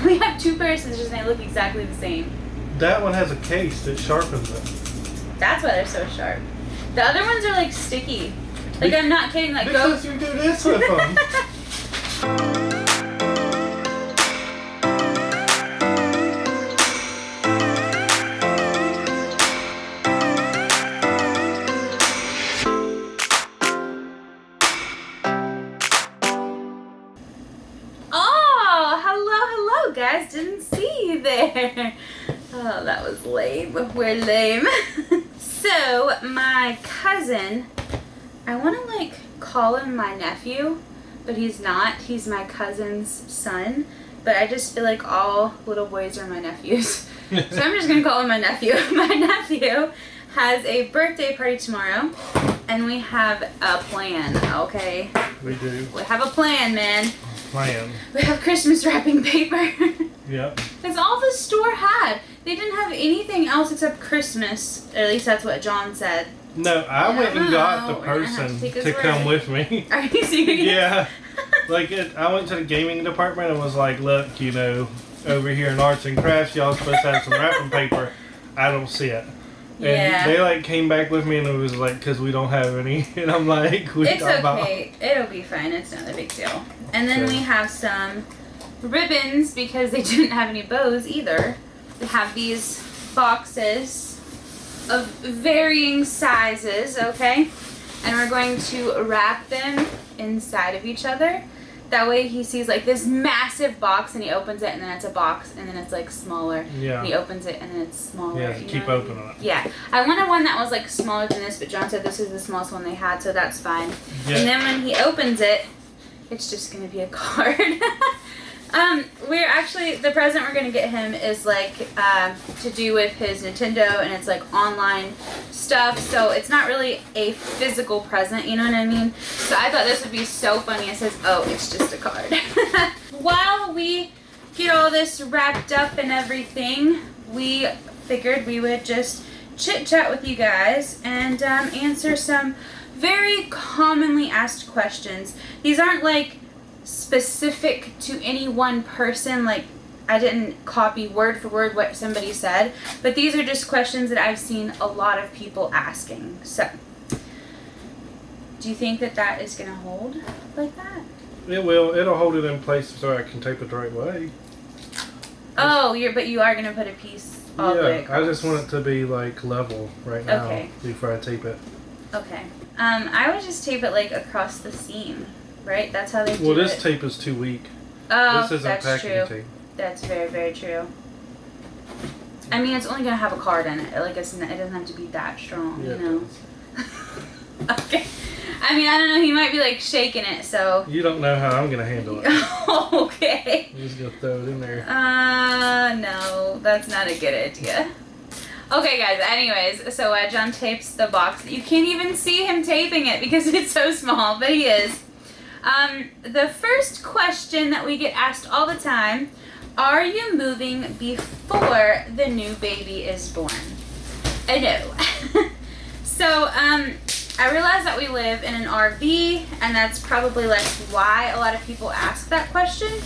We have 2 pairs of scissors and they look exactly the same. That one has a case that sharpens it. That's why they're so sharp. The other ones are like sticky. Like I'm not kidding. Like because you do this with them. Hello guys, didn't see you there. Oh, that was lame. We're lame. So, my cousin, I want to like call him my nephew, but he's not. He's my cousin's son, but I just feel like all little boys are my nephews. So I'm just going to call him my nephew. My nephew has a birthday party tomorrow, and we have a plan, okay? We do. We have a plan, man. Plan. We have Christmas wrapping paper. Yep. That's all the store had. They didn't have anything else except Christmas. Or at least that's what John said. No, I went and got the person to come with me. Are you serious? Yeah. Like, I went to the gaming department and was like, look, you know, over here in arts and crafts, y'all supposed to have some wrapping paper. I don't see it. And they like came back with me and it was like, because we don't have any. And I'm like, it's okay. It'll be fine. It's not a big deal. And then we have some ribbons because they didn't have any bows either. We have these boxes of varying sizes, okay? And we're going to wrap them inside of each other. That way he sees like this massive box and he opens it and then it's a box and then it's like smaller. Yeah. And he opens it and then it's smaller. Yeah, keep opening it. Yeah. I wanted one that was like smaller than this, but John said this is the smallest one they had, so that's fine. Yeah. And then when he opens it, it's just going to be a card. We're actually, the present we're going to get him is like to do with his Nintendo, and it's like online stuff, so it's not really a physical present, you know what I mean? So I thought this would be so funny. It says, oh, it's just a card. While we get all this wrapped up and everything, we figured we would just chit-chat with you guys and answer some very commonly asked questions. These aren't like specific to any one person, like I didn't copy word for word what somebody said, but these are just questions that I've seen a lot of people asking. So, do you think that that is going to hold like that? It will. It'll hold it in place so I can tape it the right way. Oh, but you are going to put a piece all the way across. I just want it to be like level right now before I tape it. Okay. I would just tape it like across the seam. Right? That's how they do it. Well, this tape is too weak. Oh, this isn't that's packing true. tape. That's very, very true. I mean, it's only going to have a card in it. Like, it doesn't have to be that strong, you know? Okay. I mean, I don't know. He might be, like, shaking it, so... You don't know how I'm going to handle it. Okay. I'm just going to throw it in there. No. That's not a good idea. Okay, guys. Anyways, so John tapes the box. You can't even see him taping it because it's so small, but he is. The first question that we get asked all the time, are you moving before the new baby is born? No. So, I realize that we live in an RV, and that's probably like why a lot of people ask that question,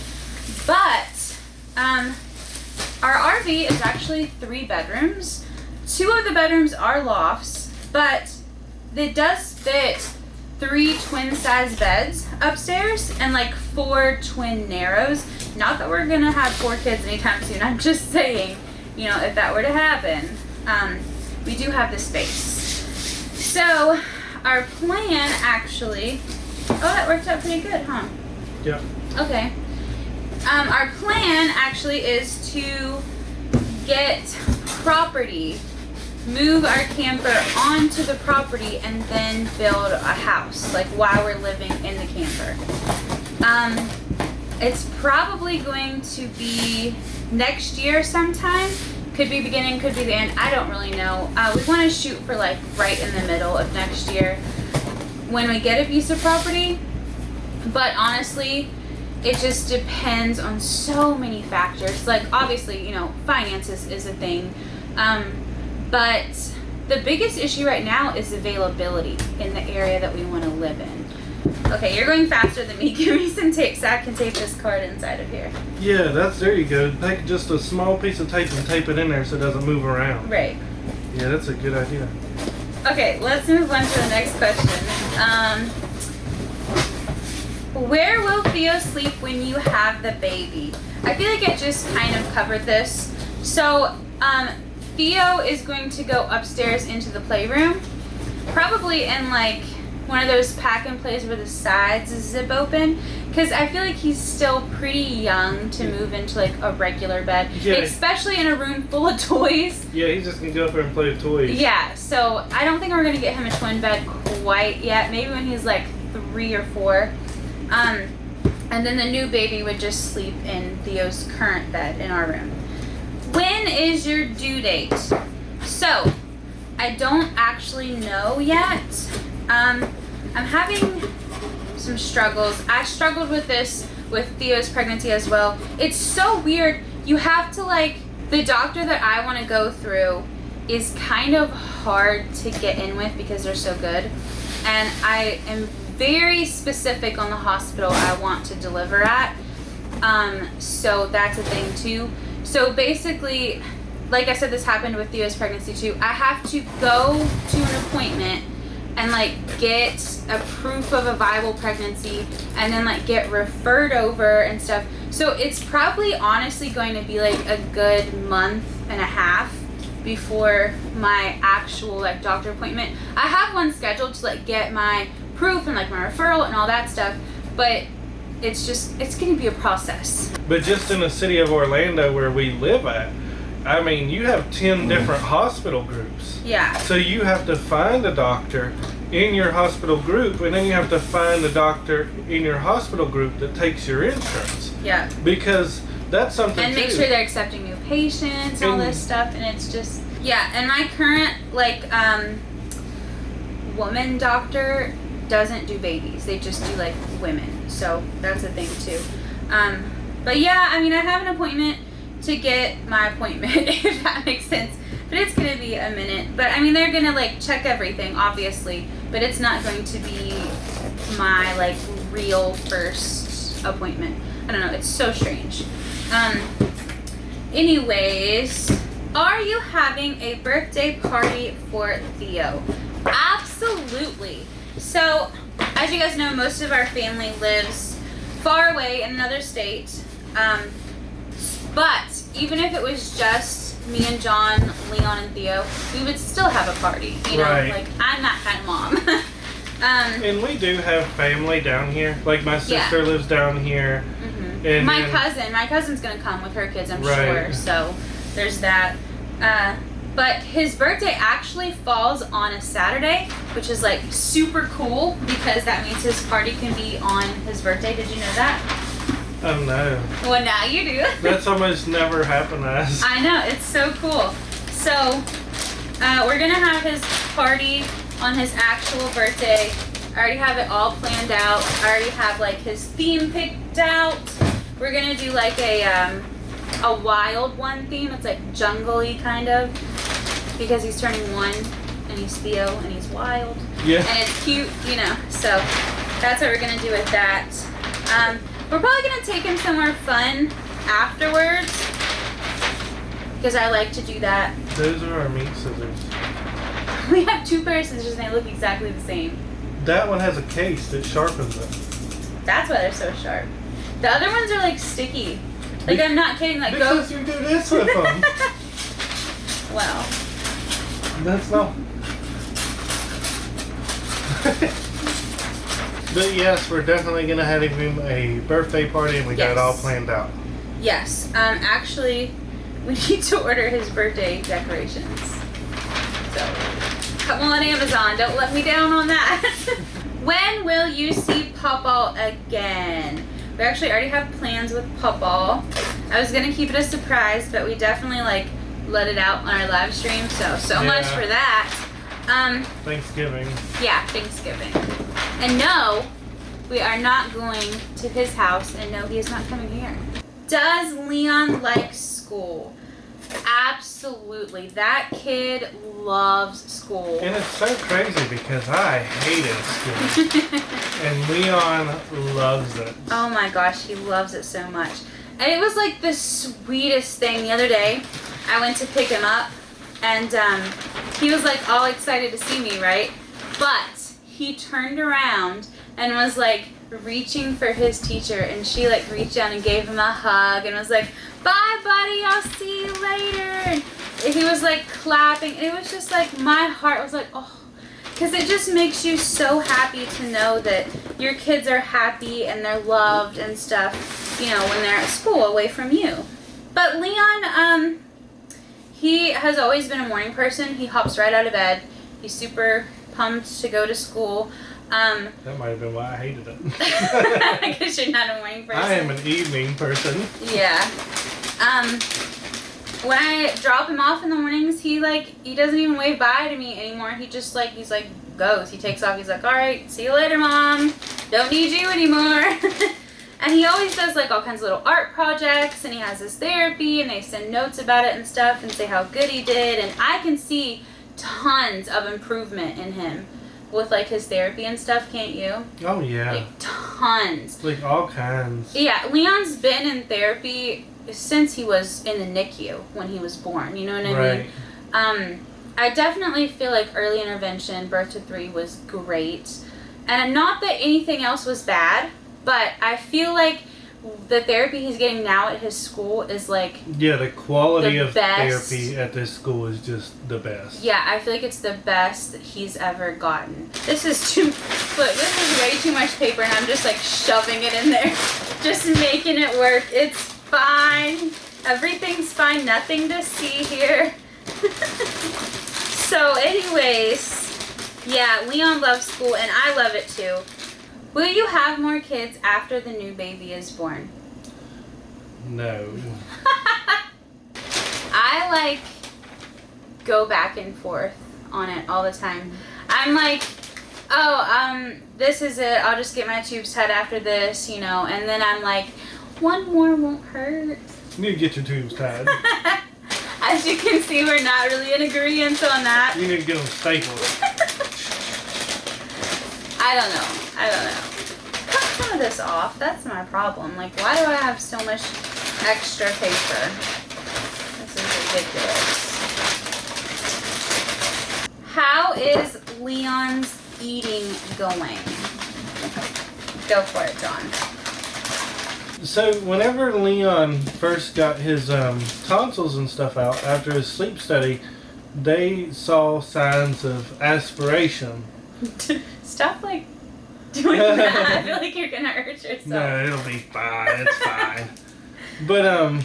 but, our RV is actually 3 bedrooms. 2 of the bedrooms are lofts, but it does fit 3 twin-size beds upstairs and like 4 twin narrows. Not that we're gonna have 4 kids anytime soon. I'm just saying, you know, if that were to happen, we do have the space. So our plan actually, oh, that worked out pretty good, huh? Yeah. Okay. Our plan actually is to get property, move our camper onto the property, and then build a house, like while we're living in the camper. It's probably going to be next year sometime. Could be beginning, could be the end. I don't really know. We want to shoot for like right in the middle of next year when we get a piece of property. But honestly, it just depends on so many factors. Like obviously, you know, finances is a thing. But the biggest issue right now is availability in the area that we want to live in. Okay, you're going faster than me. Give me some tape so I can tape this card inside of here. Yeah, there you go. Take just a small piece of tape and tape it in there so it doesn't move around. Right. Yeah, that's a good idea. Okay, let's move on to the next question. Where will Theo sleep when you have the baby? I feel like I just kind of covered this. So, Theo is going to go upstairs into the playroom, probably in like one of those pack and plays where the sides zip open, because I feel like he's still pretty young to move into like a regular bed, especially in a room full of toys. Yeah, he's just gonna go up there and play with toys. Yeah, so I don't think we're gonna get him a twin bed quite yet. Maybe when he's like 3 or 4. And then the new baby would just sleep in Theo's current bed in our room. When is your due date? So, I don't actually know yet. I'm having some struggles. I struggled with this with Theo's pregnancy as well. It's so weird. You have to the doctor that I want to go through is kind of hard to get in with because they're so good. And I am very specific on the hospital I want to deliver at. So that's a thing too. So basically, like I said, this happened with Theo's pregnancy too. I have to go to an appointment and get a proof of a viable pregnancy and then get referred over and stuff. So it's probably honestly going to be a good month and a half before my actual doctor appointment. I have one scheduled to get my proof and my referral and all that stuff, but it's gonna be a process. But just in the city of Orlando where we live at, I mean, you have 10 different hospital groups. Yeah. So you have to find a doctor in your hospital group, and then you have to find the doctor in your hospital group that takes your insurance. Yeah. Because that's something and make sure they're accepting new patients and all this stuff, and it's just and my current woman doctor doesn't do babies. They just do women. So that's a thing too. But yeah, I mean, I have an appointment to get my appointment, if that makes sense. But it's gonna be a minute. But I mean, they're gonna check everything, obviously. But it's not going to be my real first appointment. I don't know. It's so strange. Anyways, are you having a birthday party for Theo? Absolutely. So, as you guys know, most of our family lives far away in another state. But even if it was just me and John, Leon, and Theo, we would still have a party. You know, right. I'm that kind of mom. And we do have family down here. My sister lives down here. Mm-hmm. And my cousin's gonna come with her kids, I'm sure. So there's that. But his birthday actually falls on a Saturday, which is super cool because that means his party can be on his birthday. Did you know that? Oh no. Well, now you do. That's almost never happened to us. I know, it's so cool. So, we're gonna have his party on his actual birthday. I already have it all planned out. I already have his theme picked out. We're gonna do a wild one theme. It's jungle-y kind of, because he's turning 1 and he's Theo and he's wild. Yeah. And it's cute, you know. So that's what we're gonna do with that. We're probably gonna take him somewhere fun afterwards, because I like to do that. Those are our meat scissors. We have 2 pairs of scissors and they look exactly the same. That one has a case that sharpens it. That's why they're so sharp. The other ones are sticky. I'm not kidding. Because you do this with them. Well. That's not. But yes, we're definitely gonna have him a birthday party, and we got it all planned out. Yes. Actually, we need to order his birthday decorations. So, come on Amazon. Don't let me down on that. When will you see Pawpaw again? We actually already have plans with Pawpaw. I was gonna keep it a surprise, but we definitely let it out on our live stream. So much for that. Thanksgiving. Yeah, Thanksgiving. And no, we are not going to his house, and no, he is not coming here. Does Leon like school? absolutely. That kid loves school. And it's so crazy because I hated school. And Leon loves it. Oh my gosh, he loves it so much. And it was like the sweetest thing. The other day, I went to pick him up, and he was like all excited to see me, right? But he turned around and was like reaching for his teacher, and she like reached down and gave him a hug and was like, "Bye, buddy, I'll see you later." And he was like clapping, and it was just like, my heart was like, oh, because it just makes you so happy to know that your kids are happy and they're loved and stuff, you know, when they're at school away from you. But Leon, he has always been a morning person. He hops right out of bed. He's super pumped to go to school. That might have been why I hated it. Because you're not a morning person. I am an evening person. Yeah. When I drop him off in the mornings, he doesn't even wave bye to me anymore. He just goes. He takes off. He's like, "All right, see you later, Mom. Don't need you anymore." And he always does like all kinds of little art projects, and he has his therapy, and they send notes about it and stuff and say how good he did. And I can see tons of improvement in him with like his therapy and stuff, can't you? Oh yeah. Like tons. Like all kinds. Yeah, Leon's been in therapy since he was in the NICU when he was born. You know what I mean? I definitely feel like early intervention, birth to 3, was great. And not that anything else was bad, but I feel like the therapy he's getting now at his school is like... Yeah, the quality of best. therapy at this school is just the best. Yeah, I feel like it's the best that he's ever gotten. This is way too much paper, and I'm just like shoving it in there. Just making it work. It's fine. Everything's fine. Nothing to see here. So anyways, yeah, Leon loves school, and I love it too. Will you have more kids after the new baby is born? No. I go back and forth on it all the time. I'm like, oh, this is it. I'll just get my tubes tied after this, you know. And then I'm like, one more won't hurt. You need to get your tubes tied. As you can see, we're not really in agreement on that. You need to get them stapled. I don't know. Cut some of this off. That's my problem. Like, why do I have so much extra paper? This is ridiculous. How is Leon's eating going? Go for it, John. So whenever Leon first got his tonsils and stuff out after his sleep study, they saw signs of aspiration. Stop doing that. I feel like you're gonna hurt yourself. No, it'll be fine. It's fine. But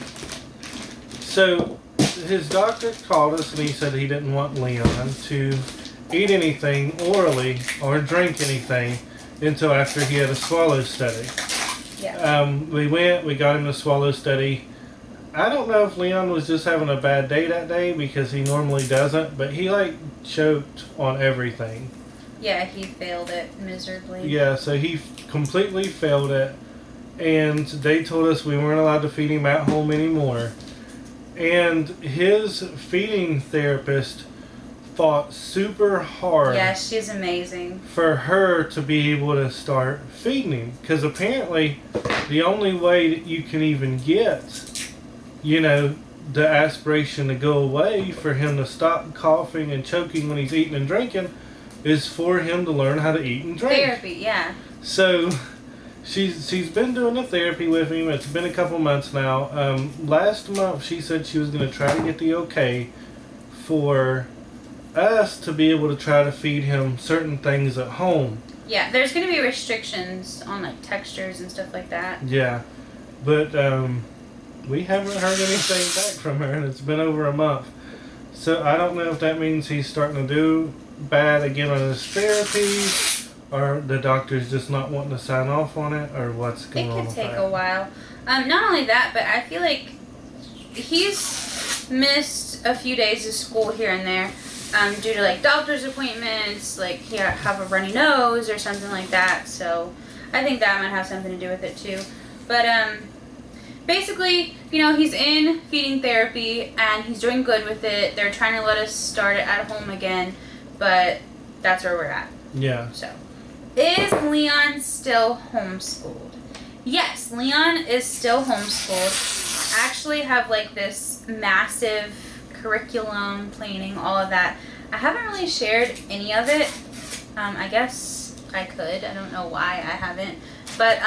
so his doctor called us and he said he didn't want Leon to eat anything orally or drink anything until after he had a swallow study. Yeah. We got him the swallow study. I don't know if Leon was just having a bad day that day because he normally doesn't, but he choked on everything. Yeah, he failed it miserably. Yeah, so he completely failed it, and they told us we weren't allowed to feed him at home anymore. And his feeding therapist fought super hard. Yeah, she's amazing. For her to be able to start feeding him, because apparently the only way that you can even get, the aspiration to go away, for him to stop coughing and choking when he's eating and drinking, is for him to learn how to eat and drink. Therapy, yeah. So she's been doing the therapy with him. It's been a couple months now. Last month she said she was going to try to get the okay for us to be able to try to feed him certain things at home. Yeah, there's going to be restrictions on textures and stuff like that. Yeah, but we haven't heard anything back from her, and it's been over a month. So I don't know if that means he's starting to do bad again on his therapy, or the doctor's just not wanting to sign off on it, or what's going on It with could take that. a while. Not only that, but I feel like he's missed a few days of school here and there due to doctor's appointments, he have a runny nose or something like that. So I think that might have something to do with it too. But basically, you know, he's in feeding therapy and he's doing good with it. They're trying to let us start it at home again, but that's where we're at. Yeah. So, is Leon still homeschooled? Yes, Leon is still homeschooled. I actually have like this massive curriculum, planning, all of that. I haven't really shared any of it. I guess I could. I don't know why I haven't. But,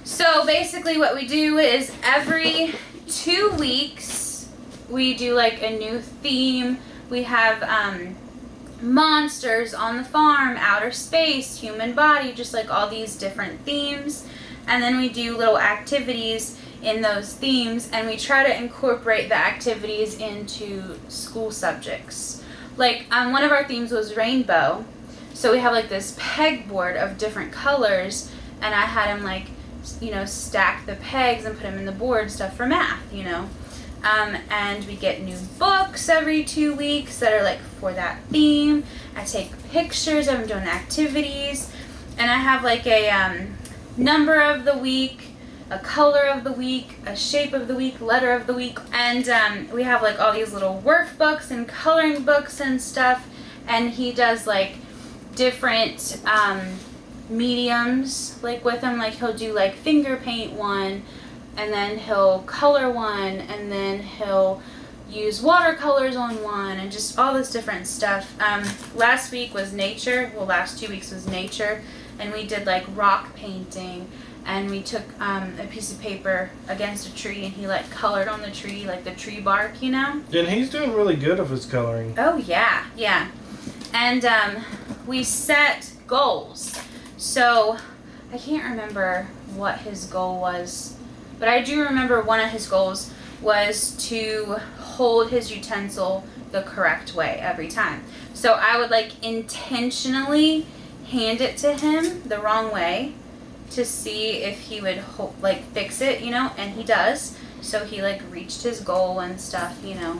so basically what we do is every 2 weeks we do like a new theme. We have monsters on the farm, outer space, human body, just like all these different themes. And then we do little activities in those themes, and we try to incorporate the activities into school subjects. Like one of our themes was rainbow. So we have like this pegboard of different colors, and I had him like, you know, stack the pegs and put them in the board, stuff for math, you know. And we get new books every 2 weeks that are like for that theme. I take pictures of them doing activities, and I have like a number of the week, a color of the week, a shape of the week, letter of the week, and we have like all these little workbooks and coloring books and stuff, and he does like different mediums like with them. Like he'll do like finger paint one, and then he'll color one, and then he'll use watercolors on one, and just all this different stuff. Last week was nature. Well, last 2 weeks was nature, and we did like rock painting, and we took a piece of paper against a tree, and he like colored on the tree, like the tree bark, you know. And he's doing really good of his coloring. Oh yeah, yeah. And we set goals. So I can't remember what his goal was, but I do remember one of his goals was to hold his utensil the correct way every time. So I would like intentionally hand it to him the wrong way to see if he would like fix it, you know, and he does. So he like reached his goal and stuff, you know.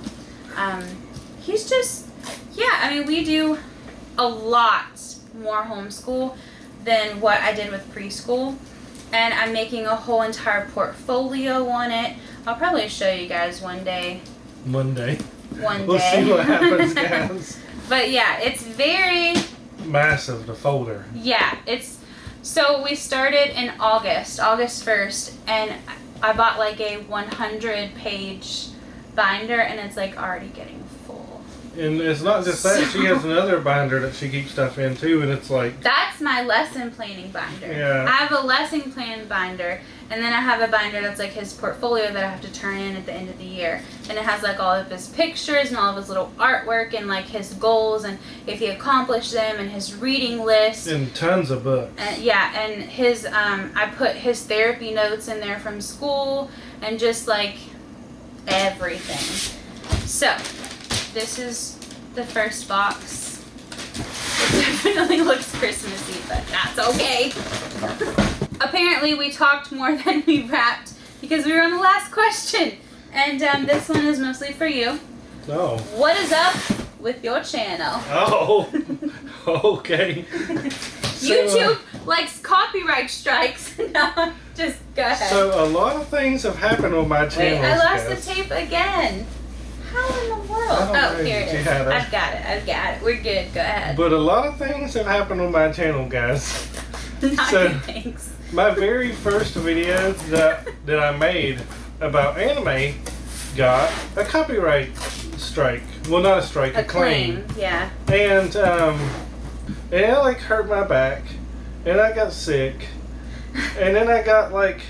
He's just, yeah, I mean, we do a lot more homeschool than what I did with preschool, and I'm making a whole entire portfolio on it. I'll probably show you guys one day. One day. One We'll day. see what happens, guys. But yeah, it's very massive, the folder. Yeah, it's, so we started in August 1st, and I bought like a 100-page binder, and it's like already getting full. And it's not just that, she has another binder that she keeps stuff in too, and it's like... That's my lesson planning binder. Yeah. I have a lesson plan binder, and then I have a binder that's like his portfolio that I have to turn in at the end of the year. And it has like all of his pictures and all of his little artwork and like his goals and if he accomplished them and his reading list. And tons of books. Yeah, and his, I put his therapy notes in there from school and just like everything. So, this is the first box. It definitely looks Christmassy, but that's okay. Apparently we talked more than we rapped because we were on the last question. And this one is mostly for you. Oh. What is up with your channel? Oh, okay. YouTube likes copyright strikes. No, just go ahead. So a lot of things have happened on my channel. Wait, I lost the tape again. How in the world? Oh, here it is. Yeah, I've got it. We're good. Go ahead. But a lot of things have happened on my channel, guys. Not good things. My very first video that I made about anime got a copyright strike. Well, not a strike, a claim. Yeah. And it like hurt my back, and I got sick, and then I got like...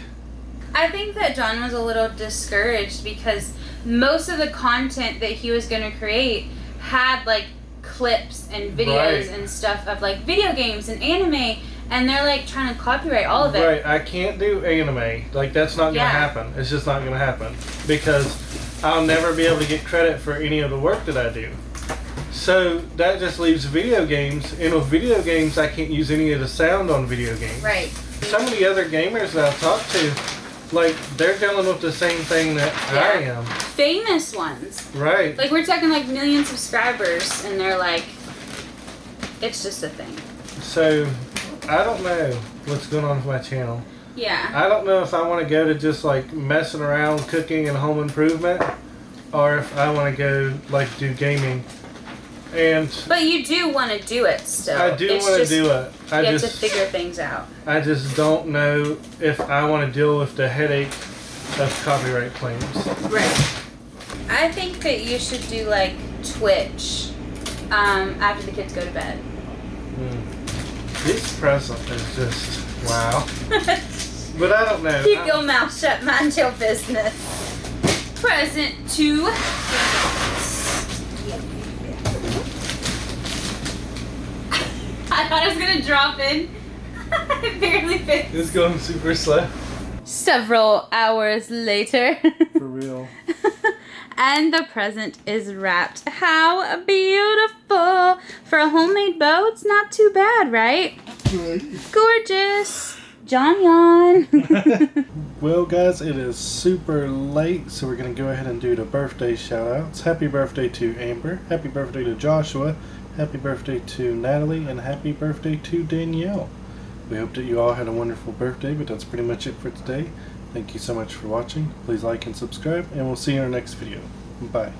I think that John was a little discouraged because most of the content that he was going to create had like clips and videos and stuff of like video games and anime, and they're like trying to copyright all of it. Right, I can't do anime. Like, that's not going to happen. It's just not going to happen because I'll never be able to get credit for any of the work that I do. So that just leaves video games, and with video games I can't use any of the sound on video games. Right. Some of the other gamers that I've talked to, like, they're dealing with the same thing that I am. Famous ones. Right. Like, we're talking like million subscribers, and they're like, it's just a thing. So, I don't know what's going on with my channel. Yeah. I don't know if I want to go to just like messing around, cooking, and home improvement, or if I want to go like do gaming. But you do want to do it still. I do want to do it. You have to figure things out. I just don't know if I want to deal with the headache of copyright claims. Right. I think that you should do like Twitch after the kids go to bed. This present is just wow. But I don't know. Keep your mouth shut, mind your business. Present to. I thought I was gonna drop in. It barely fit. It's going super slow. Several hours later. For real. And the present is wrapped. How beautiful! For a homemade bow, it's not too bad, right? Gorgeous. John Yon. Well, guys, it is super late, so we're going to go ahead and do the birthday shout-outs. Happy birthday to Amber. Happy birthday to Joshua. Happy birthday to Natalie. And happy birthday to Danielle. We hope that you all had a wonderful birthday, but that's pretty much it for today. Thank you so much for watching. Please like and subscribe, and we'll see you in our next video. Bye.